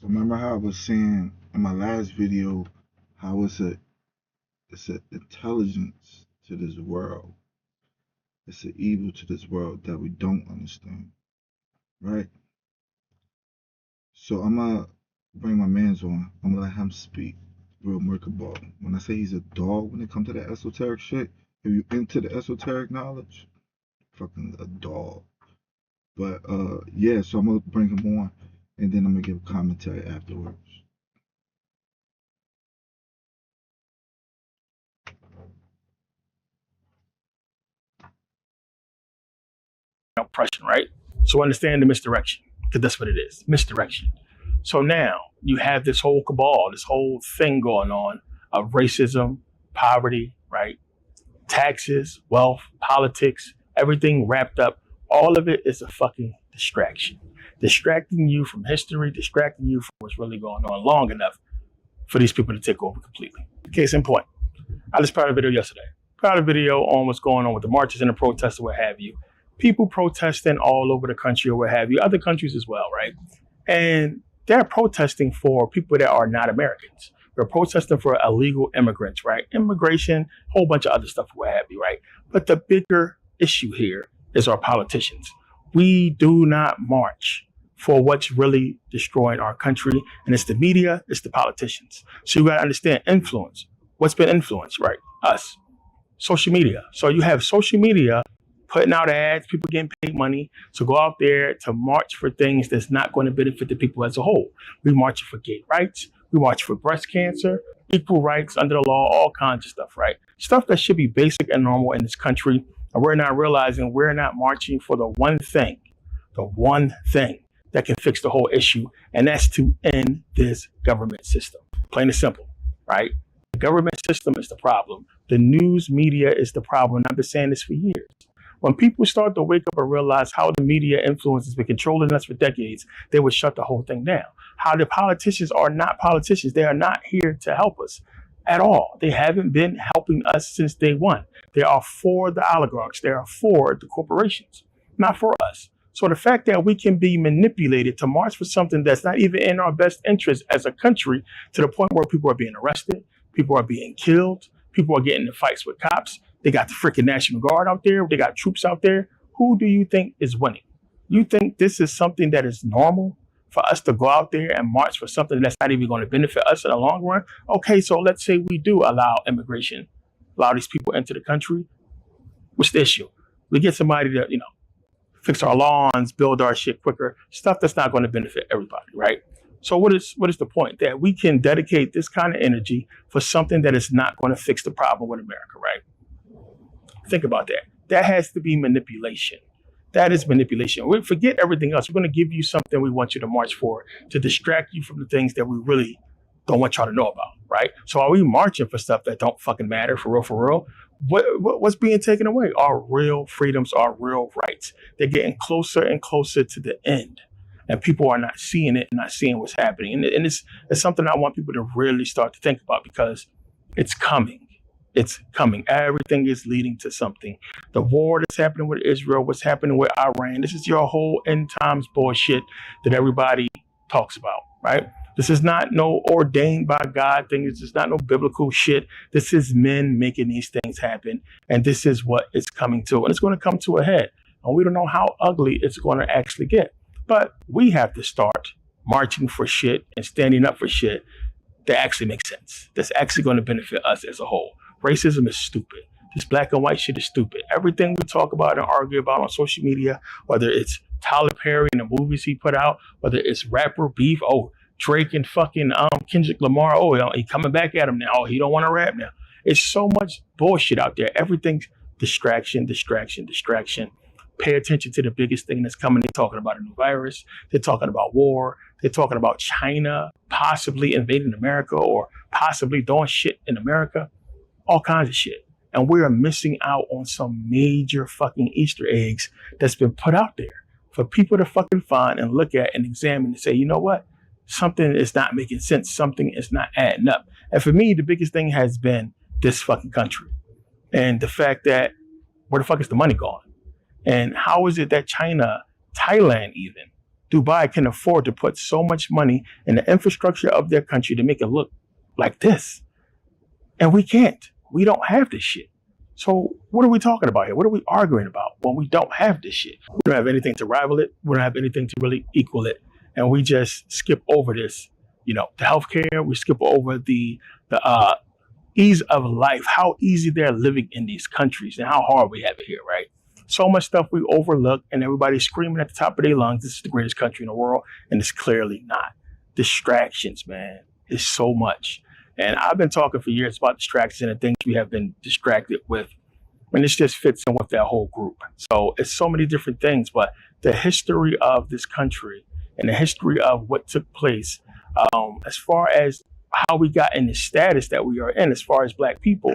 Remember how I was saying in my last video how it's a intelligence to this world. It's an evil to this world that we don't understand, right? So I'm gonna bring my man's on. I'm gonna let him speak. Real mercable. When I say he's a dog when it comes to that esoteric shit, if you into the esoteric knowledge, fucking a dog. But yeah, so I'm gonna bring him on and then I'm gonna give commentary afterwards. Oppression, right? So understand the misdirection, because that's what it is, misdirection. So now you have this whole cabal, this whole thing going on of racism, poverty, right? Taxes, wealth, politics, everything wrapped up. All of it is a fucking distraction. Distracting you from history, distracting you from what's really going on long enough for these people to take over completely. Case in point, I just put out a video yesterday. Put out a video on what's going on with the marches and the protests or what have you. People protesting all over the country or what have you, other countries as well, right? And they're protesting for people that are not Americans. They're protesting for illegal immigrants, right? Immigration, whole bunch of other stuff, what have you, right? But the bigger issue here is our politicians. We do not march for what's really destroying our country. And it's the media, it's the politicians. So you got to understand influence. What's been influenced, right? Us. Social media. So you have social media putting out ads, people getting paid money to go out there to march for things that's not going to benefit the people as a whole. We march for gay rights. We march for breast cancer, equal rights under the law, all kinds of stuff, right? Stuff that should be basic and normal in this country. And we're not realizing we're not marching for the one thing that can fix the whole issue. And that's to end this government system. Plain and simple, right? The government system is the problem. The news media is the problem. I've been saying this for years. When people start to wake up and realize how the media influence has been controlling us for decades, they would shut the whole thing down. How the politicians are not politicians. They are not here to help us at all. They haven't been helping us since day one. They are for the oligarchs. They are for the corporations, not for us. So the fact that we can be manipulated to march for something that's not even in our best interest as a country, to the point where people are being arrested, people are being killed, people are getting in fights with cops. They got the freaking National Guard out there. They got troops out there. Who do you think is winning? You think this is something that is normal for us to go out there and march for something that's not even going to benefit us in the long run? Okay, so let's say we do allow immigration, allow these people into the country. What's the issue? We get somebody to, fix our lawns, build our shit quicker, stuff that's not going to benefit everybody, right? So what is the point? That we can dedicate this kind of energy for something that is not going to fix the problem with America, right? Think about that. That has to be manipulation. That is manipulation. We forget everything else. We're going to give you something we want you to march for to distract you from the things that we really don't want y'all to know about, right? So are we marching for stuff that don't fucking matter, for real, for real? What's being taken away? Our real freedoms, our real rights. They're getting closer and closer to the end. And people are not seeing it, not seeing what's happening. And it's something I want people to really start to think about, because it's coming. It's coming. Everything is leading to something. The war that's happening with Israel, what's happening with Iran, this is your whole end times bullshit that everybody talks about, right? This is not no ordained by God thing. This is not no biblical shit. This is men making these things happen. And this is what it's coming to. And it's going to come to a head. And we don't know how ugly it's going to actually get. But we have to start marching for shit and standing up for shit that actually makes sense. That's actually going to benefit us as a whole. Racism is stupid. This black and white shit is stupid. Everything we talk about and argue about on social media, whether it's Tyler Perry and the movies he put out, whether it's rapper beef, Drake and fucking Kendrick Lamar, he coming back at him now. Oh, he don't want to rap now. It's so much bullshit out there. Everything's distraction, distraction, distraction. Pay attention to the biggest thing that's coming. They're talking about a new virus. They're talking about war. They're talking about China possibly invading America or possibly doing shit in America. All kinds of shit. And we are missing out on some major fucking Easter eggs that's been put out there for people to fucking find and look at and examine and say, you know what? Something is not making sense. Something is not adding up. And for me, the biggest thing has been this fucking country. And the fact that where the fuck is the money gone? And how is it that China, Thailand even, Dubai can afford to put so much money in the infrastructure of their country to make it look like this. And we can't. We don't have this shit. So what are we talking about here? What are we arguing about when we don't have this shit? We don't have anything to rival it. We don't have anything to really equal it. And we just skip over this, the healthcare. We skip over the ease of life, how easy they're living in these countries and how hard we have it here, right? So much stuff we overlook and everybody's screaming at the top of their lungs, this is the greatest country in the world. And it's clearly not. Distractions, man, is so much. And I've been talking for years about distractions and the things we have been distracted with. And this just fits in with that whole group. So it's so many different things, but the history of this country and the history of what took place, as far as how we got in the status that we are in, as far as Black people,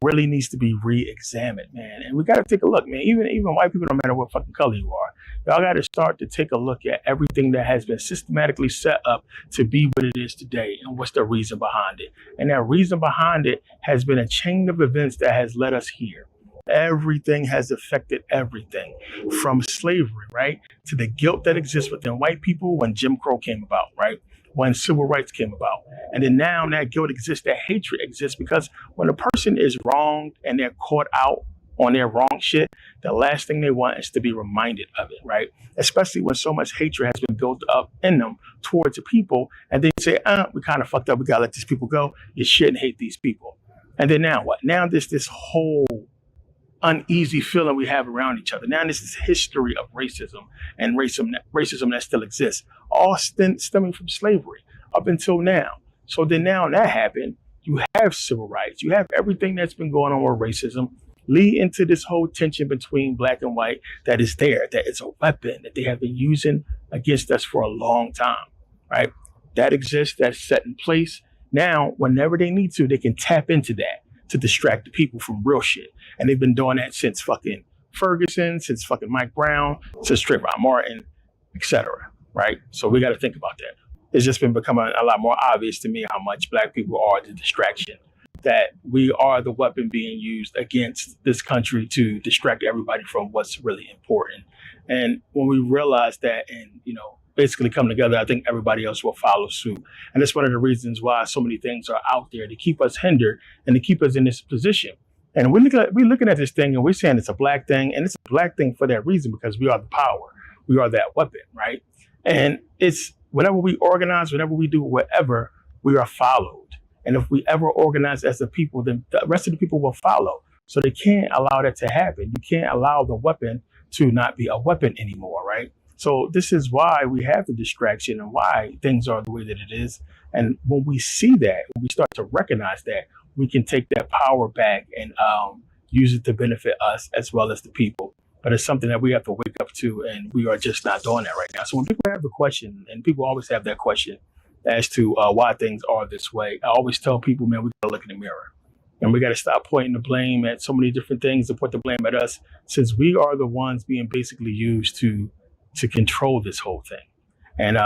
really needs to be re-examined, man. And we got to take a look, man. Even white people, no matter what fucking color you are, y'all got to start to take a look at everything that has been systematically set up to be what it is today and what's the reason behind it. And that reason behind it has been a chain of events that has led us here. Everything has affected everything from slavery, right, to the guilt that exists within white people when Jim Crow came about, right, when civil rights came about. And then now that guilt exists, that hatred exists, because when a person is wronged and they're caught out on their wrong shit, the last thing they want is to be reminded of it, right? Especially when so much hatred has been built up in them towards the people, and they say, we kind of fucked up, we gotta let these people go. You shouldn't hate these people. And then now what? Now there's this whole uneasy feeling we have around each other. Now there's this history of racism and racism that still exists, all stemming from slavery up until now. So then now that happened, you have civil rights, you have everything that's been going on with racism, lead into this whole tension between Black and white that is there, that is a weapon that they have been using against us for a long time, right? That exists, that's set in place. Now, whenever they need to, they can tap into that to distract the people from real shit. And they've been doing that since fucking Ferguson, since fucking Mike Brown, since Trayvon Martin, etc. Right? So we got to think about that. It's just been becoming a lot more obvious to me how much Black people are the distraction, that we are the weapon being used against this country to distract everybody from what's really important. And when we realize that and, basically come together, I think everybody else will follow suit. And that's one of the reasons why so many things are out there to keep us hindered and to keep us in this position. And we're looking at this thing and we're saying it's a Black thing, and it's a Black thing for that reason, because we are the power. We are that weapon, right? And it's whenever we organize, whenever we do whatever, we are followed. And if we ever organize as a people, then the rest of the people will follow. So they can't allow that to happen. You can't allow the weapon to not be a weapon anymore, right? So this is why we have the distraction and why things are the way that it is. And when we see that, when we start to recognize that, we can take that power back and use it to benefit us as well as the people. But it's something that we have to wake up to, and we are just not doing that right now. So when people have the question, and people always have that question as to why things are this way, I always tell people, man, we got to look in the mirror. And we got to stop pointing the blame at so many different things and put the blame at us, since we are the ones being basically used to control this whole thing. And,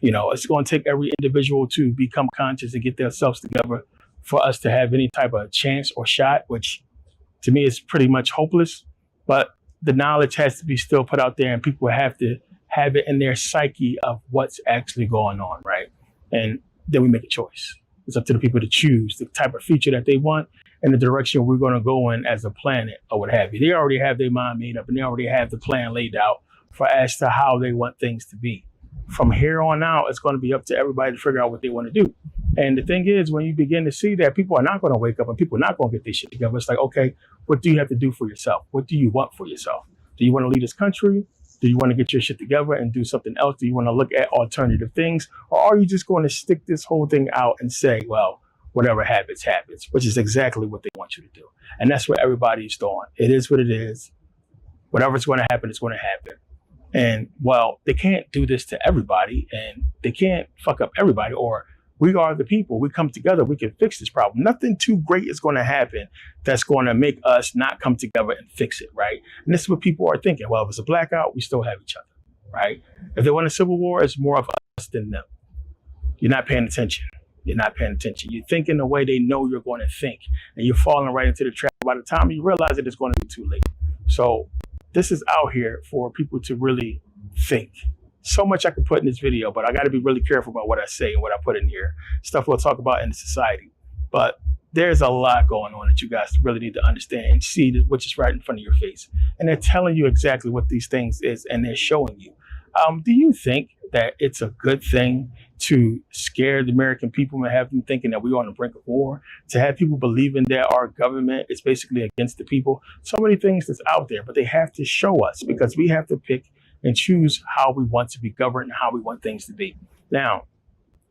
it's going to take every individual to become conscious and get themselves together for us to have any type of chance or shot, which to me is pretty much hopeless. But the knowledge has to be still put out there, and people have to have it in their psyche of what's actually going on, right? And then we make a choice. It's up to the people to choose the type of future that they want and the direction we're going to go in as a planet or what have you. They already have their mind made up, and they already have the plan laid out for as to how they want things to be. From here on out, it's going to be up to everybody to figure out what they want to do. And the thing is, when you begin to see that people are not going to wake up and people are not going to get this shit together, it's like, okay, what do you have to do for yourself? What do you want for yourself? Do you want to lead this country? Do you want to get your shit together and do something else? Do you want to look at alternative things? Or are you just going to stick this whole thing out and say, well, whatever happens, happens, which is exactly what they want you to do. And that's what everybody's doing. It is what it is. Whatever's going to happen, it's going to happen. And well, they can't do this to everybody, and they can't fuck up everybody, or we are the people. We come together, we can fix this problem. Nothing too great is going to happen that's going to make us not come together and fix it, right? And this is what people are thinking. Well, if it's a blackout, we still have each other, right? If they want a civil war, it's more of us than them. You're not paying attention. You're not paying attention. You're thinking the way they know you're going to think, and you're falling right into the trap. By the time you realize it, it's going to be too late. So this is out here for people to really think So much I could put in this video, but I got to be really careful about what I say and what I put in here. Stuff we'll talk about in the society. But there's a lot going on that you guys really need to understand and see, which is right in front of your face. And they're telling you exactly what these things is, and they're showing you. Do you think that it's a good thing to scare the American people and have them thinking that we're on the brink of war, to have people believing that our government is basically against the people? So many things that's out there, but they have to show us because we have to pick and choose how we want to be governed and how we want things to be. Now,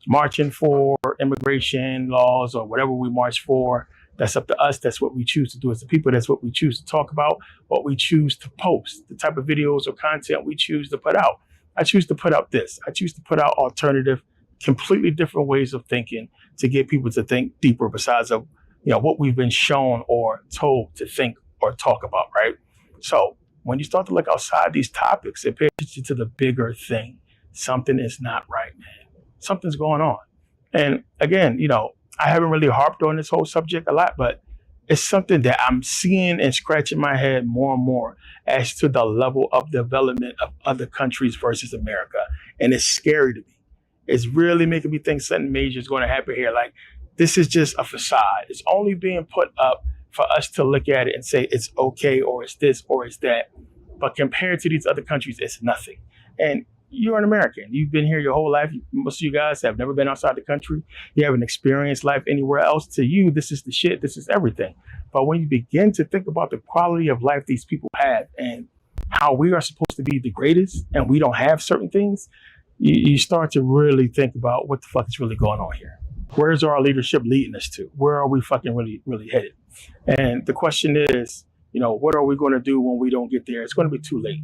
marching for immigration laws or whatever we march for, that's up to us. That's what we choose to do as the people. That's what we choose to talk about, what we choose to post, the type of videos or content we choose to put out. I choose to put out this. I choose to put out alternative, completely different ways of thinking to get people to think deeper besides of what we've been shown or told to think or talk about, right? So when you start to look outside these topics and pay attention to the bigger thing, something is not right, man. Something's going on. And again, I haven't really harped on this whole subject a lot, but it's something that I'm seeing and scratching my head more and more as to the level of development of other countries versus America. And it's scary to me. It's really making me think something major is going to happen here. Like, this is just a facade. It's only being put up for us to look at it and say it's okay or it's this or it's that. But compared to these other countries, it's nothing. And you're an American. You've been here your whole life. Most of you guys have never been outside the country. You haven't experienced life anywhere else. To you, this is the shit. This is everything. But when you begin to think about the quality of life these people have and how we are supposed to be the greatest and we don't have certain things, you start to really think about what the fuck is really going on here. Where's our leadership leading us to? Where are we fucking really, really headed? And the question is, what are we going to do when we don't get there? It's going to be too late.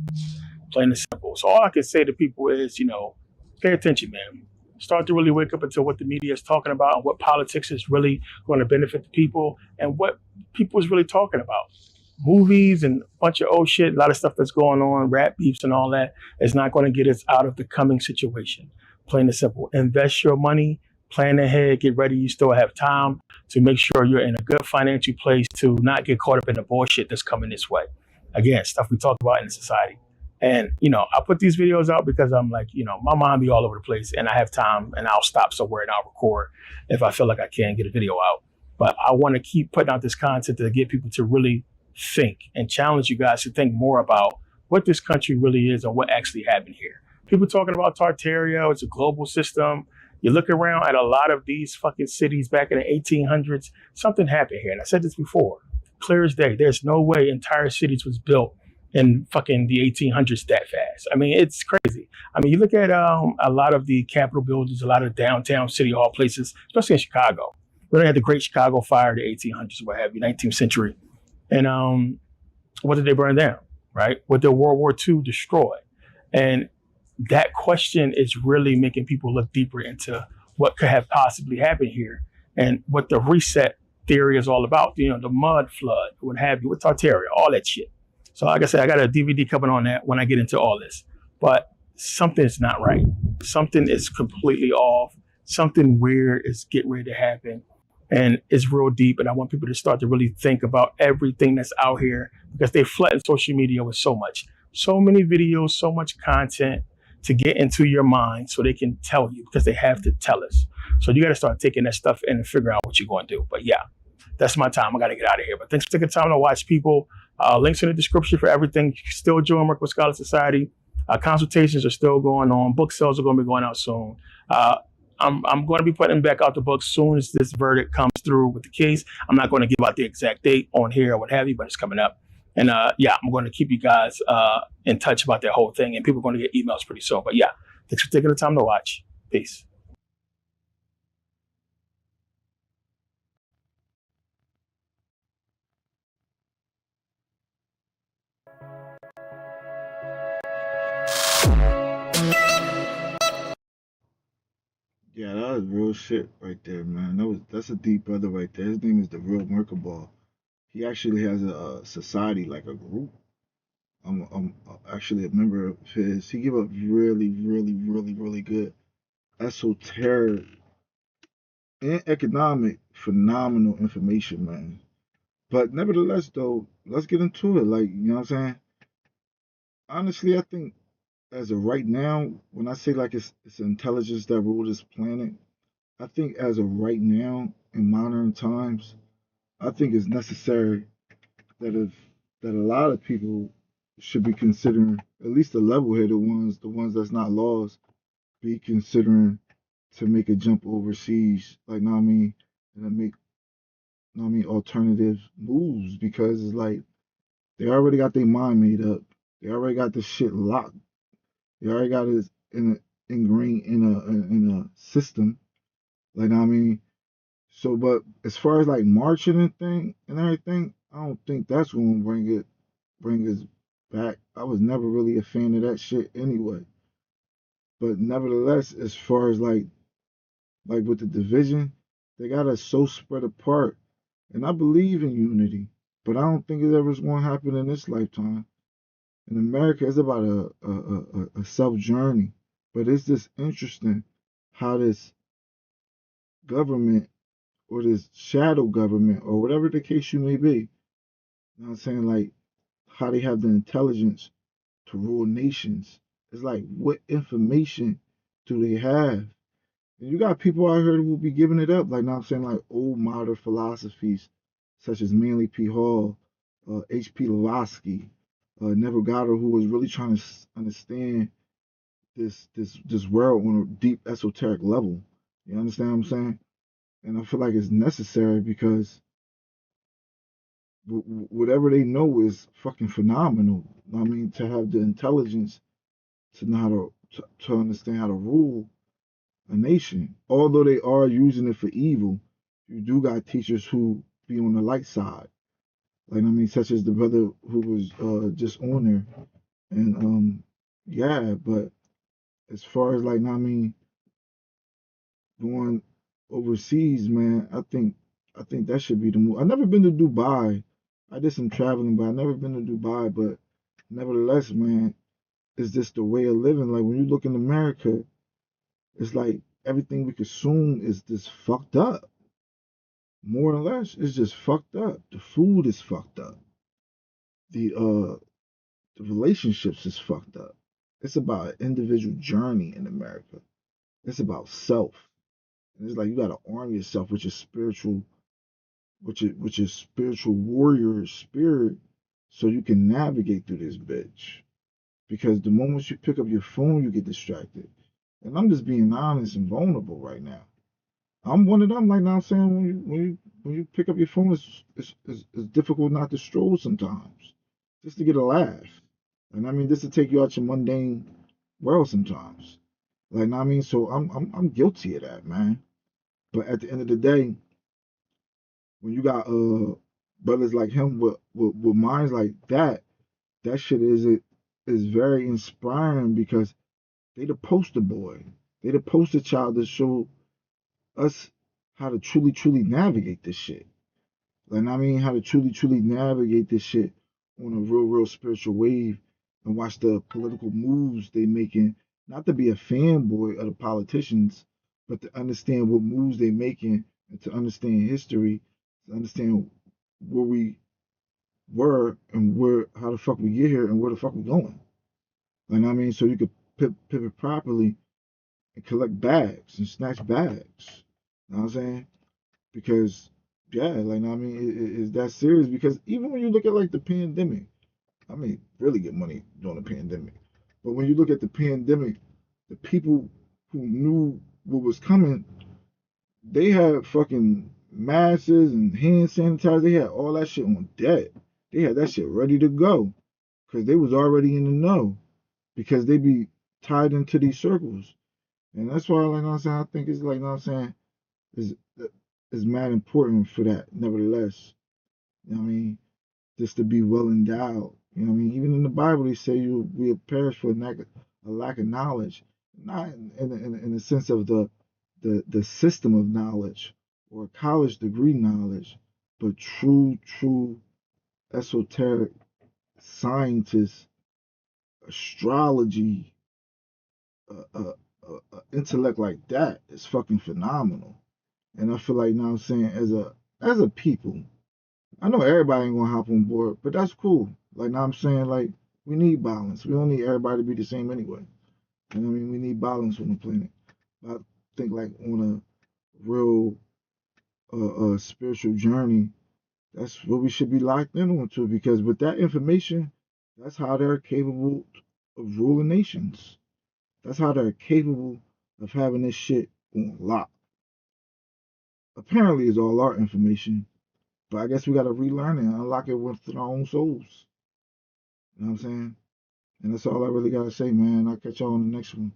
Plain and simple. So all I can say to people is, pay attention, man. Start to really wake up into what the media is talking about and what politics is really going to benefit the people and what people is really talking about. Movies and a bunch of old shit, a lot of stuff that's going on, rap beefs and all that is not going to get us out of the coming situation. Plain and simple. Invest your money, plan ahead, get ready. You still have time to make sure you're in a good financial place to not get caught up in the bullshit that's coming this way. Again, stuff we talk about in society. And, I put these videos out because I'm like, my mind be all over the place and I have time and I'll stop somewhere and I'll record if I feel like I can get a video out. But I want to keep putting out this content to get people to really think and challenge you guys to think more about what this country really is and what actually happened here. People talking about Tartaria, it's a global system. You look around at a lot of these fucking cities back in the 1800s, something happened here. And I said this before, clear as day. There's no way entire cities was built in fucking the 1800s that fast. I mean, it's crazy. I mean, you look at a lot of the Capitol buildings, a lot of downtown city hall places, especially in Chicago. We had the Great Chicago Fire, the 1800s, what have you, 19th century. And what did they burn down, right? What did World War II destroy? And that question is really making people look deeper into what could have possibly happened here and what the reset theory is all about. The mud flood, what have you, with Tartaria, all that shit. So like I said, I got a DVD coming on that when I get into all this. But something is not right. Something is completely off. Something weird is getting ready to happen. And it's real deep. And I want people to start to really think about everything that's out here because they flood social media with so much. So many videos, so much content to get into your mind so they can tell you because they have to tell us. So you got to start taking that stuff in and figure out what you're going to do. But yeah, that's my time. I got to get out of here. But thanks for taking time to watch, people. Links in the description for everything. Still join Work with Scholar Society. Consultations are still going on. Book sales are going to be going out soon. I'm going to be putting back out the book soon as this verdict comes through with the case. I'm not going to give out the exact date on here or what have you, but it's coming up. And I'm going to keep you guys in touch about that whole thing. And people are going to get emails pretty soon. But yeah, thanks for taking the time to watch. Peace. Yeah, that was real shit right there, man. That's a deep brother right there. His name is the real Merkabah. He actually has a society, like a group. I'm actually a member of his. He give up really, really, really, really good esoteric and economic phenomenal information, man. But nevertheless, though, let's get into it. Like, you know what I'm saying? Honestly, I think as of right now, when I say like it's intelligence that rule this planet, I think as of right now in modern times, I think it's necessary that if that a lot of people should be considering, at least the level-headed ones, the ones that's not lost, be considering to make a jump overseas, like know what I mean, and to make know what I mean alternative moves because it's like they already got their mind made up. They already got this shit locked. They already got it ingrained in a system. Like know what I mean, so but as far as like marching and thing and everything, I don't think that's gonna bring us back. I was never really a fan of that shit anyway. But nevertheless, as far as like with the division, they got us so spread apart. And I believe in unity, but I don't think it ever going to happen in this lifetime. In America, it's about a self journey. But it's just interesting how this government or this shadow government or whatever the case you may be, you know what I'm saying, like how they have the intelligence to rule nations. It's like what information do they have? And you got people out here who will be giving it up, like now I'm saying like old modern philosophies such as Manly P. Hall, H.P. Blavatsky, Neville Goddard, who was really trying to understand this world on a deep esoteric level. You understand what I'm saying? And I feel like it's necessary because whatever they know is fucking phenomenal. I mean, to have the intelligence to know how to understand how to rule a nation. Although they are using it for evil, you do got teachers who be on the light side. Like I mean, such as the brother who was just on there. And yeah, but as far as like I mean, going overseas, man, I think that should be the move. I've never been to Dubai. I did some traveling, but I've never been to Dubai. But nevertheless, man, it's just the way of living. Like when you look in America, it's like everything we consume is just fucked up. More or less, it's just fucked up. The food is fucked up. The relationships is fucked up. It's about an individual journey in America. It's about self. And it's like you gotta arm yourself with your spiritual with your spiritual warrior spirit so you can navigate through this bitch. Because the moment you pick up your phone, you get distracted. And I'm just being honest and vulnerable right now. I'm one of them. Like now, I'm saying when you pick up your phone, it's difficult not to stroll sometimes, just to get a laugh. And I mean, just to take you out your mundane world sometimes. Like I mean, so I'm guilty of that, man. But at the end of the day, when you got brothers like him with minds like that, that shit is very inspiring because they the poster boy, they the poster child to show us how to truly navigate this shit. Like I mean, how to truly navigate this shit on a real spiritual wave and watch the political moves they making. Not to be a fanboy of the politicians, but to understand what moves they making and to understand history, to understand where we were and where how the fuck we get here and where the fuck we going. Like I mean, so you could pivot properly and collect bags and snatch bags. You know what I'm saying? Because yeah, like I mean, it's that serious. Because even when you look at like the pandemic, I mean, really get money during the pandemic. But when you look at the pandemic, the people who knew what was coming, they had fucking masks and hand sanitizer. They had all that shit on deck. They had that shit ready to go because they was already in the know because they be tied into these circles. And that's why, like I'm saying, I think it's like, I'm saying, is is mad important for that. Nevertheless, you know what I mean, just to be well endowed. You know what I mean? Even in the Bible, they say you will perish for a lack of knowledge, not in the sense of the system of knowledge or college degree knowledge, but true esoteric scientists, astrology, intellect like that is fucking phenomenal. And I feel like now I'm saying as a people, I know everybody ain't gonna hop on board, but that's cool. Like now I'm saying like We need balance. We don't need everybody to be the same anyway. You know what I mean? We need balance on the planet. I think like on a real spiritual journey, that's what we should be locked in onto because with that information, that's how they're capable of ruling nations. That's how they're capable of having this shit on lock. Apparently, it's all our information, but I guess we gotta relearn it and unlock it within our own souls. You know what I'm saying? And that's all I really gotta say, man. I'll catch y'all on the next one.